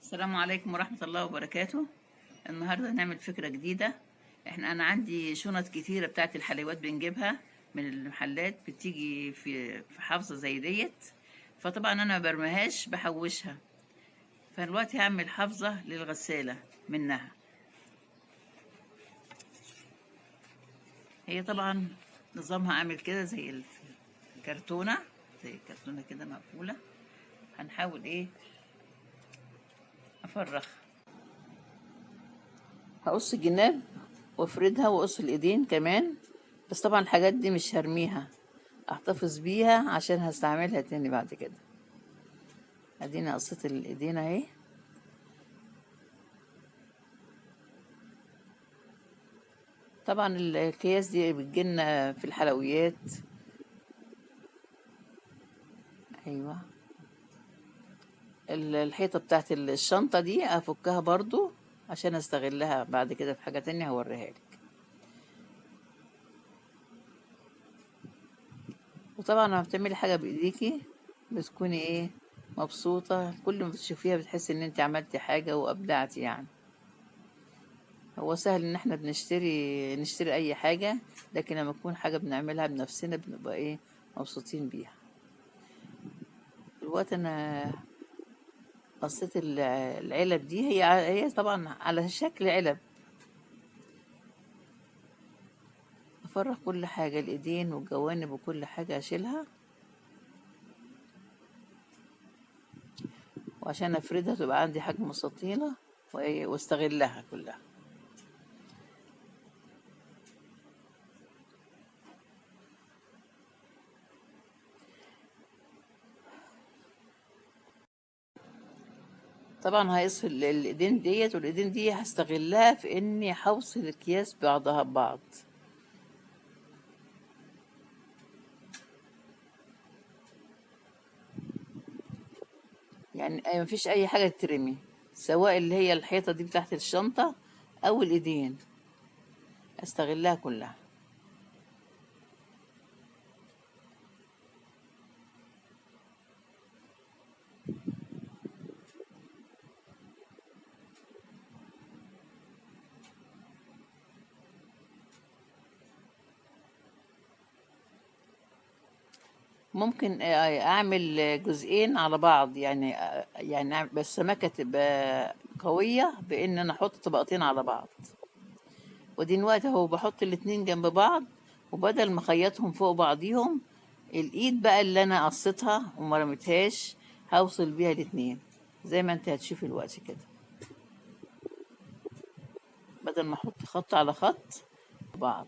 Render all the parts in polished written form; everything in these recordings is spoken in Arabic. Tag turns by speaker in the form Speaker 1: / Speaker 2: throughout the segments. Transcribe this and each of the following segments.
Speaker 1: السلام عليكم ورحمة الله وبركاته. النهاردة هنعمل فكرة جديدة. أنا عندي شنط كتيرة بتاعت الحلويات بنجيبها من المحلات، بتيجي في حافظة زي ديت. فطبعا أنا ما برميهاش، بحوشها. فدلوقتي هعمل حافظة للغسالة منها. هي طبعا نظامها عامل كده زي الكرتونة، زي الكرتونة كده مقفولة. هنحاول أفرغ. هقص الجناب وافردها واقص الايدين كمان. بس طبعا الحاجات دي مش هرميها، احتفظ بيها عشان هستعملها تاني بعد كده. ادينا قصيت الايدين اهي. طبعا الأكياس دي بتجيلنا في الحلويات. ايوه. الحيطة بتاعت الشنطة دي افكها برضو عشان استغلها بعد كده في حاجة تانية هوريها لك. وطبعا لما بتعملي حاجة بايديكي بتكوني مبسوطة. كل ما بتشوفيها بتحسي ان انت عملتي حاجة وابدعتي يعني. هو سهل ان احنا نشتري اي حاجة، لكن لما تكون حاجة بنعملها بنفسنا بنبقى مبسوطين بيها. دلوقتي انا قصيت العلب دي. هي طبعا على شكل علب. افرغ كل حاجة، الايدين والجوانب وكل حاجة اشيلها، وعشان افردها تبقى عندي حاجة مستطيلة واستغلها كلها. طبعا هيقص الايدين ديت، والايدين دي هستغلها في اني هوصل الاكياس بعضها ببعض. يعني مفيش اي حاجة تترمي، سواء اللي هي الحيطة دي بتاعت الشنطة او الايدين، استغلها كلها. ممكن اعمل جزئين على بعض، يعني بس السمكة تبقى قوية بان انا احط طبقتين على بعض. ودي الوقت اهو بحط الاتنين جنب بعض، وبدل ما اخيطهم فوق بعضيهم، الايد بقى اللي انا قصيتها وما رميتهاش هوصل بيها الاتنين زي ما انت هتشوفي الوقت كده. بدل ما احط خط على خط بعض.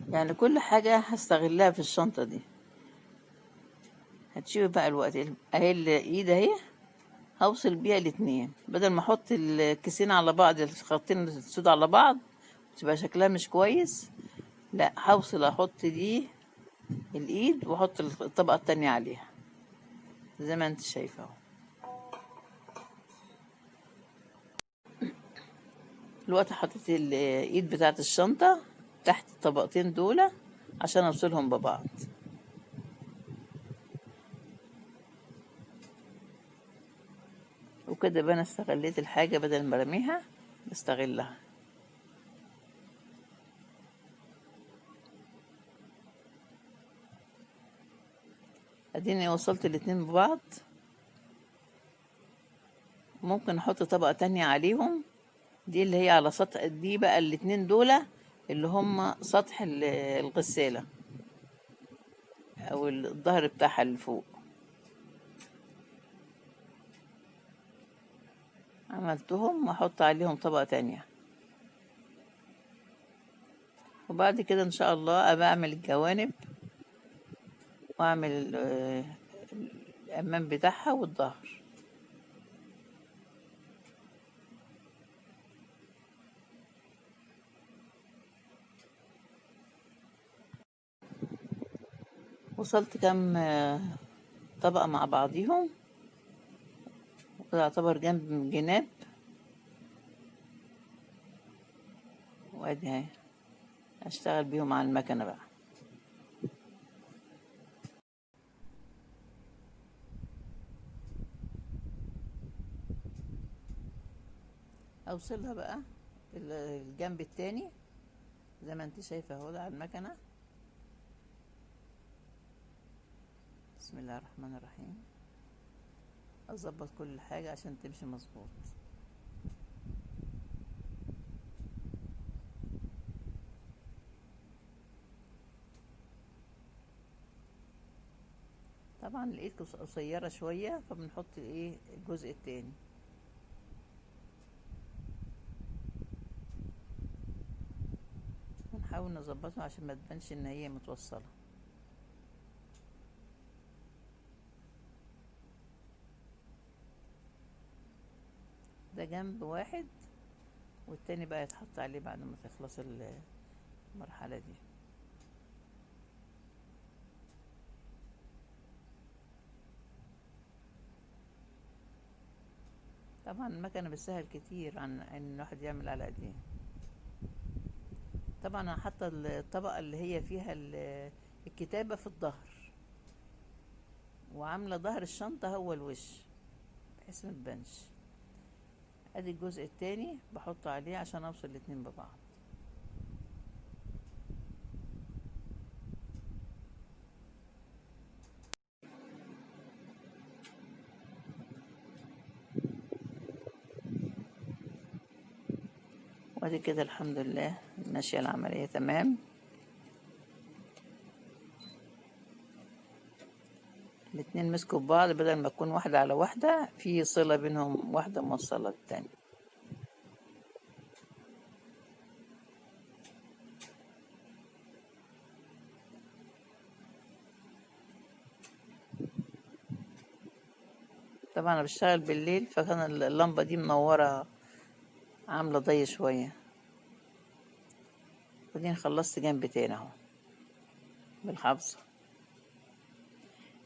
Speaker 1: يعني كل حاجة هستغلها في الشنطة دي. هتشوفي بقى الوقت اهي الايد اهي، هوصل بيها الاتنين بدل ما احط الكيسين على بعض، الخطين السود على بعض تبقى شكلها مش كويس. لا، هوصل احط دي الايد واحط الطبقة التانية عليها زي ما انت شايفة اهو. دلوقتي حطيت الايد بتاعت الشنطة تحت الطبقتين دول عشان اوصلهم ببعض. وكده بقى انا استغليت الحاجة، بدل ما ارميها بستغلها. اديني وصلت الاتنين ببعض. ممكن احط طبقة تانية عليهم، دي اللي هي على سطح دي بقى الاتنين دول اللي هم سطح الغسالة او الظهر بتاعها اللي فوق. عملتهم واحط عليهم طبقة تانية. وبعد كده ان شاء الله ابقى اعمل الجوانب واعمل الامام بتاعها والظهر. وصلت كام طبقة مع بعضيهم، وده يعتبر جنب جناب. وادي اهي اشتغل بيهم على المكنة بقى. اوصلها بقى الجنب التاني زي ما انت شايفة اهو على المكنة. بسم الله الرحمن الرحيم. اظبط كل حاجة عشان تمشي مظبوط. طبعا الايد قصيرة شوية فبنحط ايه الجزء التاني. ونحاول نظبطها عشان ما تبانش ان هي متوصلة. ده جنب واحد، والتاني بقى يتحط عليه بعد ما تخلص المرحلة دي. طبعا المكنة بتسهل كتير عن ان الواحد يعمل على ايديه. طبعا انا حاطة الطبقة اللي هي فيها الكتابة في الظهر، وعاملة ظهر الشنطة هو الوش بحيث ما تبانش. ادي الجزء التاني بحطه عليه عشان اوصل الاتنين ببعض. وادي كده الحمد لله ماشية العملية تمام. الاتنين مسكوا في بعض، بدل ما تكون واحدة على واحدة في صلة بينهم، واحدة موصلة التانية. طبعا انا بشتغل بالليل فكان اللمبة دي منورة عاملة ضي شوية. ودي خلصت جنب تاني اهو بالحفظ.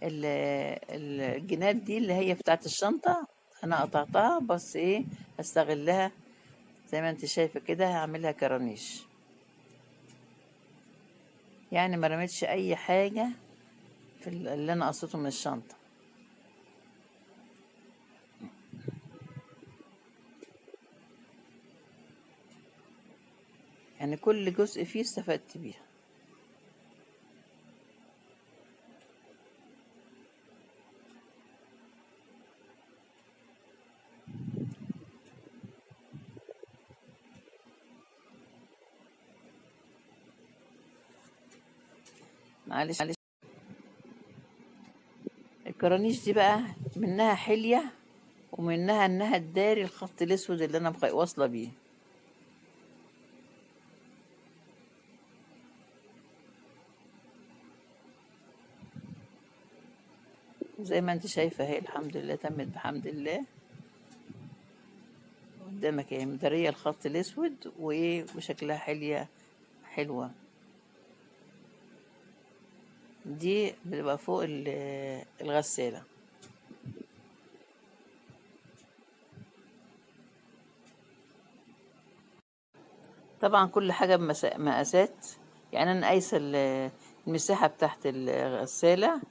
Speaker 1: الجناب دي اللي هي بتاعت الشنطة انا قطعتها، بس ايه هستغلها زي ما انت شايفة كده، هعملها كرانيش. يعني ما رميتش اي حاجة في اللي انا قصيته من الشنطة. يعني كل جزء فيه استفدت بيه. معلش. الكرانيش دي بقى منها حلية ومنها انها تداري الخط الاسود اللي انا واصلة بيه. زي ما انت شايفة اهي الحمد لله تمت بحمد الله. قدامك اهي مدارية الخط الاسود وايه وشكلها حلية حلوة. دي بتبقى فوق الغسالة. طبعا كل حاجة بمقاسات. يعني انا قايسة المساحة بتاعت الغسالة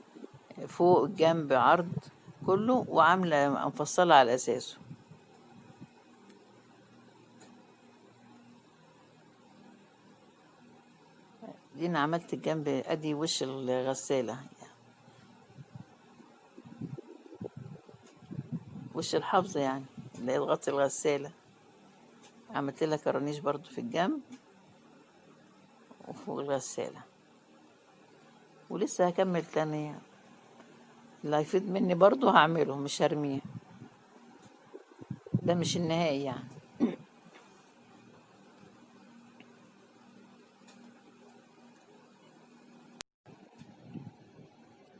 Speaker 1: فوق الجنب عرض كله، وعاملة مفصلة على اساسه. دي انا عملت الجنب ادي وش الغسالة، وش الحافظة يعني اللي هي تغطي الغسالة. عملت لها كرانيش برضو في الجنب وفوق الغسالة. ولسه هكمل تاني، اللي هيفيد مني برضو هعمله مش هرميه. ده مش النهائي يعني.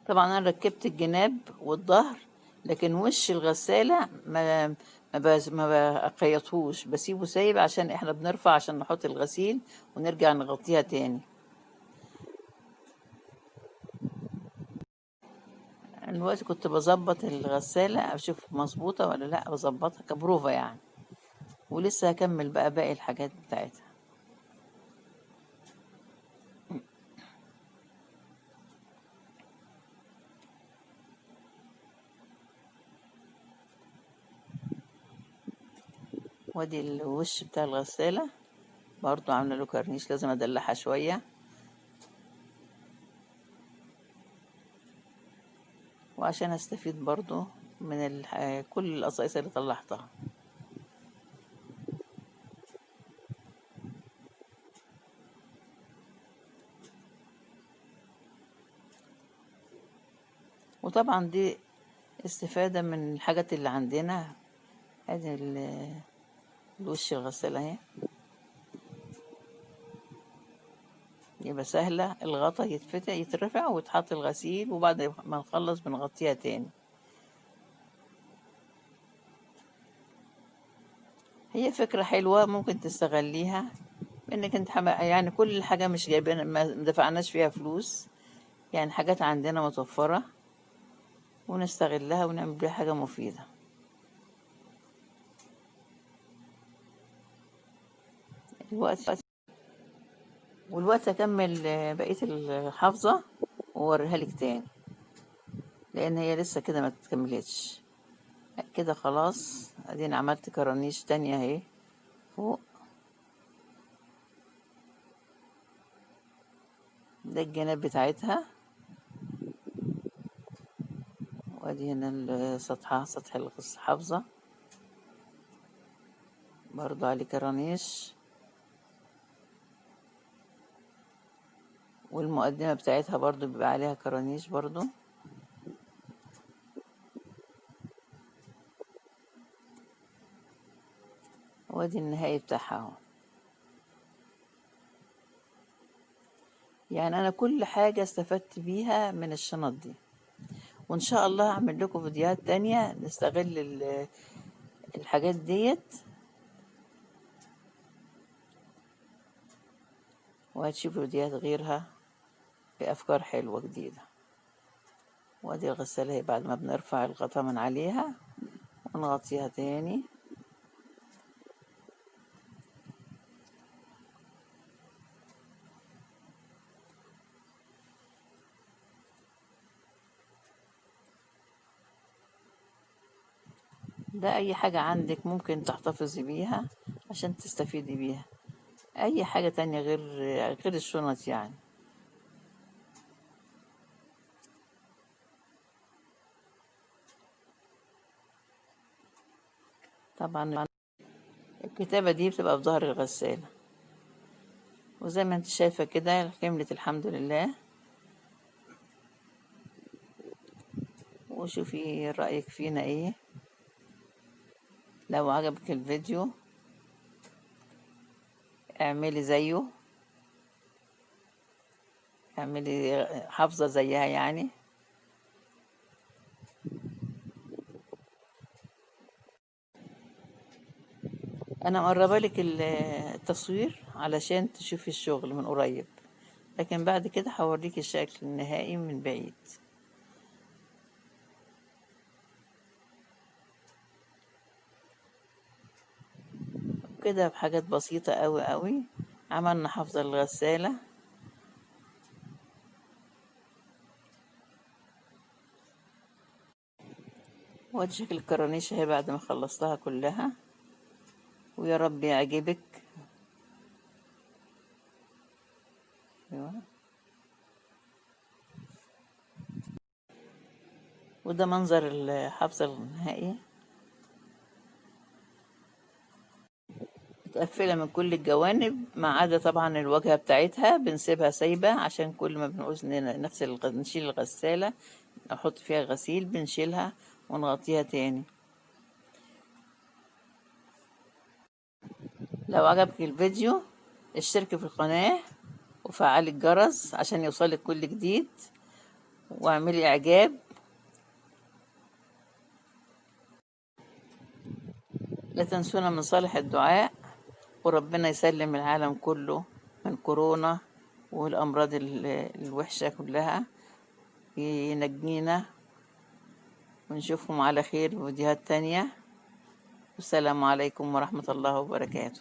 Speaker 1: طبعا انا ركبت الجناب والظهر، لكن وش الغسالة ما بقيتهوش، بسيبه سايب عشان احنا بنرفع عشان نحط الغسيل ونرجع نغطيها تاني. أنا دلوقتي كنت بظبط الغسالة اشوف مظبوطة ولا لا، بظبطها كبروفة يعني. ولسه هكمل بقى باقي الحاجات بتاعتها. وادي الوش بتاع الغسالة برضو عاملة له كرنيش، لازم ادلعها شوية وعشان استفيد برضو من كل القصايص اللي طلعتها. وطبعا دي استفادة من الحاجات اللي عندنا. ادي الوش الغسالة اهي، يبقى سهلة. الغطا يتفتح يترفع ويتحط الغسيل، وبعد ما نخلص بنغطيها تاني. هي فكرة حلوة ممكن تستغليها، انك انت يعني كل حاجة مش جايبين، ما دفعناش فيها فلوس، يعني حاجات عندنا متوفرة ونستغلها ونعمل بيها حاجة مفيدة. والوقت اكمل بقية الحافظة واوريها لك تاني، لان هي لسه كده ما تكملتش كده. خلاص ادينا عملت كرانيش تانية اهي فوق. ده الجناب بتاعتها، وادي هنا سطحها سطح الحافظة برضو عليه كرانيش، والمقدمة بتاعتها برضو بيبقى عليها كرانيش برضو. وادي النهائي بتاعها اهو. يعني انا كل حاجة استفدت بيها من الشنط دي، وان شاء الله هعمل لكم فيديوهات تانية نستغل الحاجات ديت، وهتشوفوا فيديوهات غيرها بأفكار حلوة جديدة. وادي الغسالة هي بعد ما بنرفع الغطا من عليها ونغطيها تاني. ده اي حاجة عندك ممكن تحتفظي بيها عشان تستفيدي بيها، اي حاجة تانية غير الشنط يعني. طبعا الكتابة دي بتبقى في ظهر الغسالة، وزي ما انت شايفة كده كملت الحمد لله. وشوفي رأيك فينا ايه. لو عجبك الفيديو اعملي زيه، اعملي حافظة زيها يعني. انا مقربه لك التصوير علشان تشوفي الشغل من قريب، لكن بعد كده هوريك الشكل النهائي من بعيد. كده بحاجات بسيطة قوي قوي عملنا حافظة الغسالة. وادي شكل الكرانيش اهي بعد ما خلصتها كلها، ويا رب يعجبك. ايوه، وده منظر الحافظة النهائي، متقفلة من كل الجوانب ما عدا طبعا الواجهة بتاعتها بنسيبها سايبة، عشان كل ما بنعوز نشيل الغسالة نحط فيها غسيل بنشيلها ونغطيها تاني. لو عجبك الفيديو اشتركي في القناة وفعلي الجرس عشان يوصلك كل جديد، واعملي اعجاب. لا تنسونا من صالح الدعاء، وربنا يسلم العالم كله من كورونا والأمراض الوحشة كلها، ينجينا. ونشوفكم على خير في فيديوهات تانية. والسلام عليكم ورحمة الله وبركاته.